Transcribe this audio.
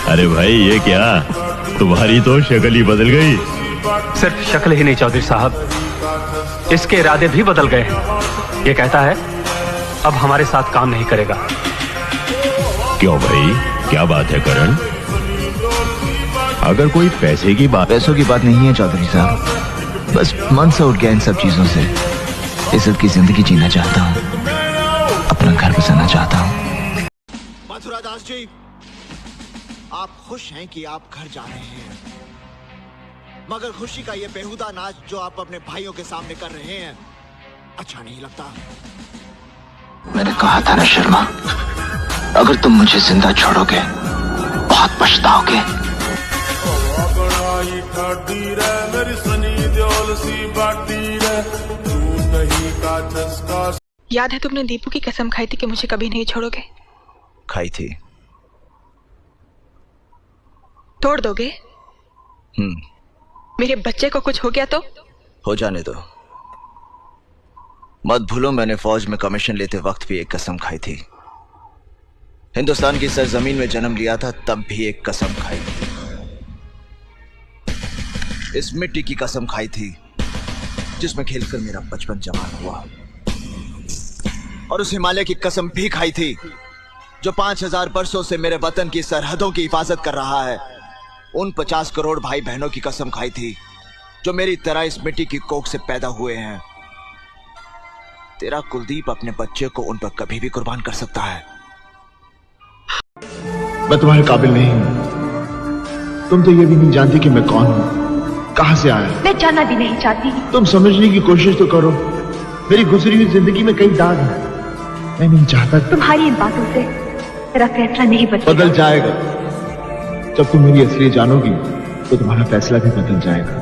अरे भाई ये क्या, तुम्हारी तो शक्ल ही बदल गई। सिर्फ शक्ल ही नहीं चौधरी साहब, इसके इरादे भी बदल गए हैं। ये कहता है अब हमारे साथ काम नहीं करेगा। क्यों भाई, क्या बात है करण? अगर कोई पैसे की बात। पैसों की बात नहीं है चौधरी साहब, बस मन से उठ गया इन सब चीजों से। इज्जत की जिंदगी जीना चाहता हूँ, अपना घर बसाना चाहता हूँ। मथुरा दास जी, आप खुश हैं कि आप घर जा रहे हैं, मगर खुशी का ये बेहुदा नाच जो आप अपने भाइयों के सामने कर रहे हैं अच्छा नहीं लगता। मैंने कहा था ना शर्मा, अगर तुम मुझे जिंदा छोड़ोगे बहुत पछताओगे। याद है तुमने दीपू की कसम खाई थी कि मुझे कभी नहीं छोड़ोगे? खाई थी। तोड़ दोगे? मेरे बच्चे को कुछ हो गया तो? हो जाने दो। मत भूलो मैंने फौज में कमीशन लेते वक्त भी एक कसम खाई थी। हिंदुस्तान की सरजमीन में जन्म लिया था तब भी एक कसम खाई थी। इस मिट्टी की कसम खाई थी जिसमें खेलकर मेरा बचपन जवान हुआ, और उस हिमालय की कसम भी खाई थी जो 5000 वर्षों से मेरे वतन की सरहदों की हिफाजत कर रहा है। उन 50 करोड़ भाई बहनों की कसम खाई थी जो मेरी तरह इस मिट्टी की कोख से पैदा हुए हैं। तेरा कुलदीप अपने बच्चे को उन पर कभी भी कुर्बान कर सकता है। मैं तुम्हारे काबिल नहीं हूं। तुम तो ये भी नहीं जानती कि मैं कौन हूं, कहां से आया। मैं जानना भी नहीं चाहती। तुम समझने की कोशिश तो करो। मेरी गुजरी हुई जिंदगी में कई दाग हैं। मैं नहीं चाहता। तुम्हारी इन बातों से मेरा फैसला नहीं बदल जाएगा। जब तुम मेरी असलियत जानोगी तो तुम्हारा फैसला भी बदल जाएगा।